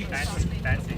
Fancy.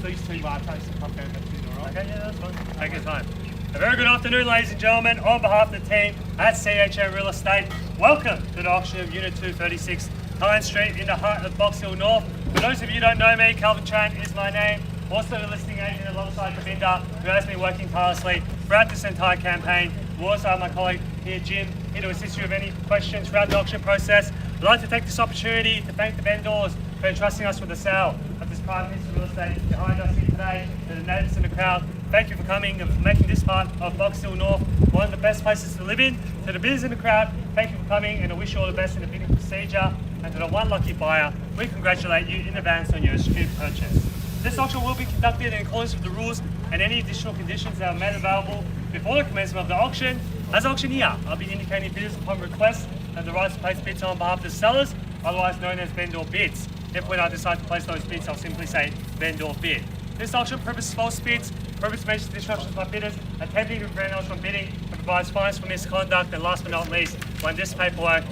These two lattes to pop over to, alright? Okay, yeah, that's fine. Take your time. A very good afternoon, ladies and gentlemen. On behalf of the team at CHA Real Estate, welcome to the auction of Unit 236, Tyne Street in the heart of Box Hill North. For those of you who don't know me, Calvin Chan is my name. Also the listing agent alongside Tabinda, who has been working tirelessly throughout this entire campaign. We also have my colleague here, Jim, here to assist you with any questions throughout the auction process. I'd like to take this opportunity to thank the vendors for entrusting us with the sale of this prime piece of real estate behind us here today, to the neighbours in the crowd. Thank you for coming and for making this part of Box Hill North one of the best places to live in. To the bidders in the crowd, thank you for coming, and I wish you all the best in the bidding procedure. And to the one lucky buyer, we congratulate you in advance on your astute purchase. This auction will be conducted in accordance with the rules and any additional conditions that are made available before the commencement of the auction. As auctioneer, I'll be indicating bidders upon request and the right to place bids on behalf of the sellers, otherwise known as vendor bids. If when I decide to place those bids, I'll simply say vendor bid. This auction purposes false bids, purpose mentions disruptions by bidders, attempting to prevent us from bidding, and provides fines for misconduct, and last but not least, when this paperwork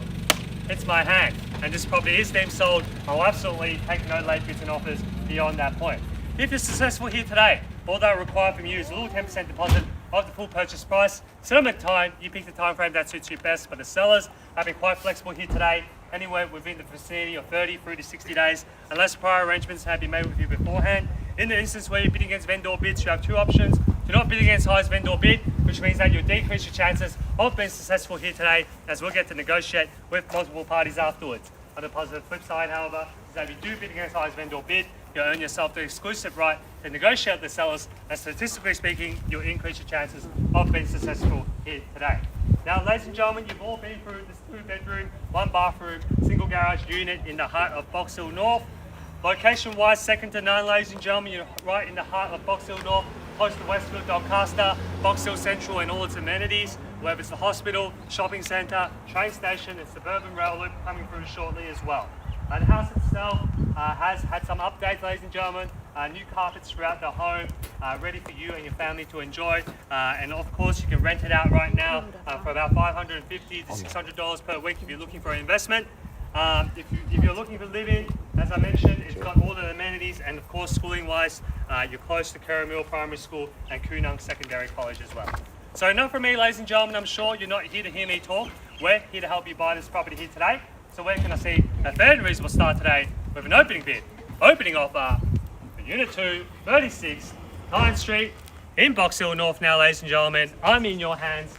hits my hand and this property is deemed sold, I'll absolutely take no late bids and offers beyond that point. If you're successful here today, all that I require from you is a little 10% deposit of the full purchase price. Settlement time, you pick the time frame that suits you best. For the sellers, I've been quite flexible here today, anywhere within the vicinity of 30 through to 60 days, unless prior arrangements have been made with you beforehand. In the instance where you bid against vendor bids, you have two options. Do not bid against highest vendor bid, which means that you'll decrease your chances of being successful here today, as we'll get to negotiate with multiple parties afterwards. On the positive flip side, however, is that if you do bid against highest vendor bid, you'll earn yourself the exclusive right to negotiate with the sellers, and statistically speaking, you'll increase your chances of being successful here today. Now, ladies and gentlemen, you've all been through this 2-bedroom, 1-bathroom, single garage unit in the heart of Box Hill North. Location-wise, second to none, ladies and gentlemen. You're right in the heart of Box Hill North, close to Westfield, Doncaster, Box Hill Central and all its amenities, whether it's the hospital, shopping centre, train station and suburban rail loop coming through shortly as well. The house itself has had some updates, ladies and gentlemen. New carpets throughout the home, ready for you and your family to enjoy. And of course, you can rent it out right now for about $550 to $600 per week if you're looking for an investment. If you're looking for living, as I mentioned, it's got all the amenities, and of course, schooling-wise, you're close to Kerramill Primary School and Koonung Secondary College as well. So enough from me, ladies and gentlemen. I'm sure you're not here to hear me talk. We're here to help you buy this property here today. So where can I see a fair and reasonable start today with an opening bid, opening offer for Unit 236, Tyne Street in Box Hill North now, ladies and gentlemen. I'm in your hands.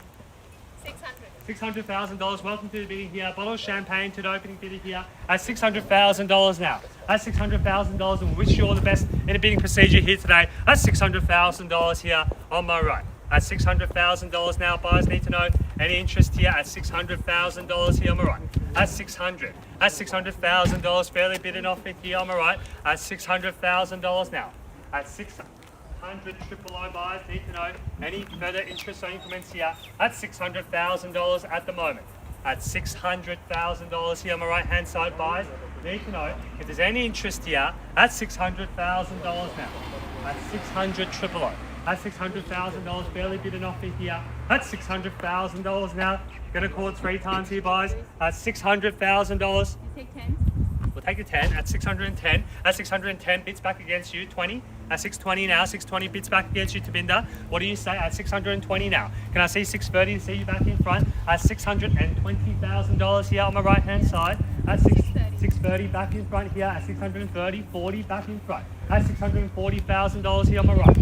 $600,000. Welcome to the bidding here. Bottle of champagne to the opening bidder here at $600,000 now. At $600,000, and we wish you all the best in the bidding procedure here today. At $600,000 here on my right. At $600,000 now, buyers need to know any interest here at $600,000 here on my right. At $600,000, fairly bidding off it here on my right. At $600,000 now. At 600 triple O buyers need to know any further interest or increments here at $600,000 at the moment. At $600,000 here on my right hand side, buyers need to know if there's any interest here at $600,000 now. At 600 triple O. At $600,000, barely bidding off it here at $600,000 now. You're gonna call it 3 times here, buyers. At $600,000. You take 10. We'll take a 10 at 610. At 610, bids back against you, 20. At 620 now, 620 bids back against you, Tabinda. What do you say at 620 now? Can I see 630 to see you back in front? At $620,000 here on my right hand side. At 630 back in front here. At 630, 40 back in front. At $640,000 here on my right.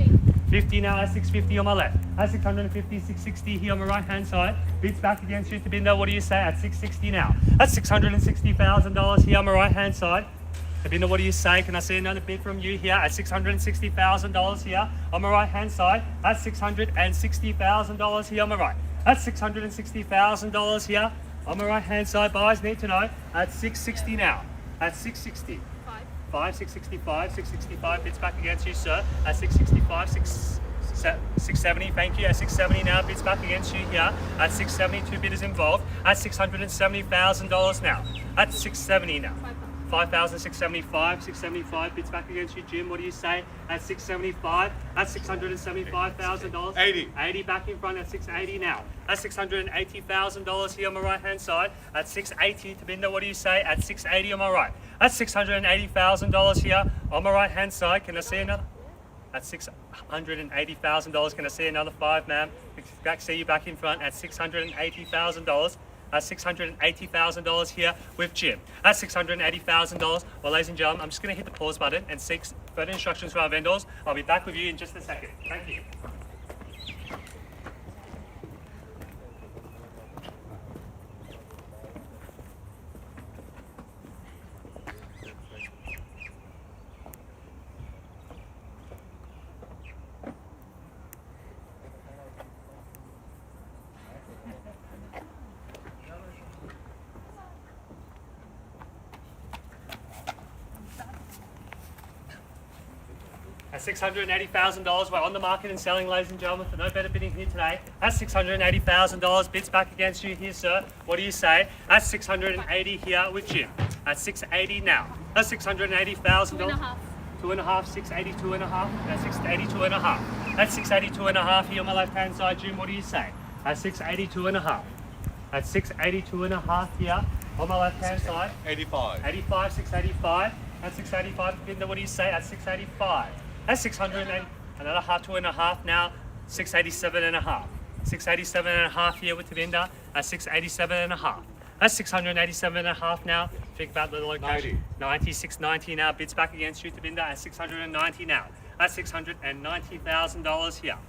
50 now at 650 on my left. At 650, 660 here on my right hand side. Bids back against you, Tabinda. What do you say at 660 now? At $660,000 here on my right hand side. Tabinda, what do you say? Can I see another bid from you here at $660,000 here on my right hand side? At $660,000 here on my right. At $660,000 here on my right hand side. Buyers need to know at 660 now. At 660. 665, 665 bids back against you, sir. At 665, 670, thank you. At 670 now, bids back against you here. At 670, 2 bidders involved. At $670,000 now. At 670 now. 5,675. 675 bids back against you, Jim. What do you say? At 675. That's $675,000. 80. 80 back in front at 680 now. That's $680,000 here on my right hand side. At 680, Tabinda, what do you say? At 680 on my right. That's $680,000 here on my right hand side. Can I see another? At $680,000. Can I see another 5, ma'am? See you back in front at $680,000. That's $680,000 here with Jim. That's $680,000. Well, ladies and gentlemen, I'm just going to hit the pause button and seek further instructions from our vendors. I'll be back with you in just a second. Thank you. At $680,000, we're on the market and selling, ladies and gentlemen, for no better bidding here today. That's $680,000. Bids back against you here, sir. What do you say? That's $680 here with Jim. At $680 now. That's $680,000. 2.5. 2.5, 682 and a half. That's 682 and a half. That's 682 and a half here on my left-hand side, Jim. What do you say? That's 682 and a half. That's 682 and a half here on my left-hand side. 85. 85, 685. That's 685. Tabinda, what do you say? At 685. That's 680. Another half, 2.5 now. 687 and a half. 687 and a half here with Tabinda. At 687 and a half. That's 687 and a half now. Think about the location. 90, 690 now. Bids back against you, Tabinda, at 690 now. That's $690,000 here.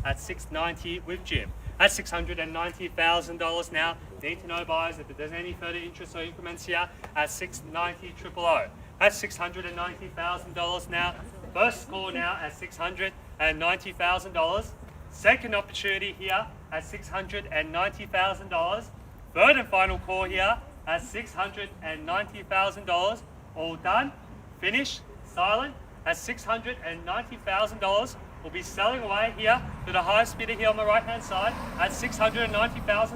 At 690 with Jim. That's $690,000 now. Need to know, buyers, if there's any further interest or increments here at 690 000. That's $690,000 now. First score now at $690,000. Second opportunity here at $690,000. Third and final call here at $690,000. All done, finished, silent at $690,000. We'll be selling away here to the highest bidder here on the right hand side at $690,000. If there's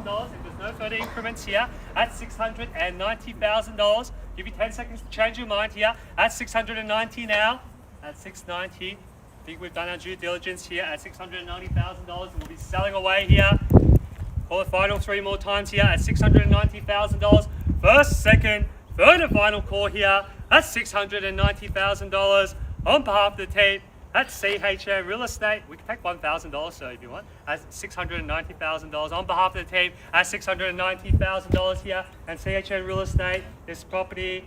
no further increments here at $690,000. Give you 10 seconds to change your mind here at $690 now. At $690. I think we've done our due diligence here at $690,000. We'll be selling away here. Call the final 3 more times here at $690,000. First, second, third and final call here at $690,000 on behalf of the team at CHA Real Estate. We can take $1,000, sir, if you want. At $690,000 on behalf of the team at $690,000 here and CHA Real Estate. This property.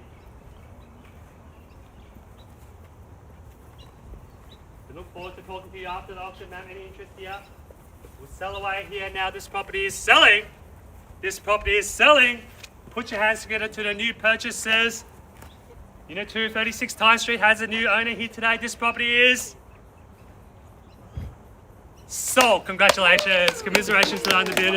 We look forward to talking to you after the auction, ma'am. Any interest here? We'll sell away here now. This property is selling. This property is selling. Put your hands together to the new purchasers. Unit 236 Tyne Street has a new owner here today. This property is sold. Congratulations. Commiserations to the underbidders.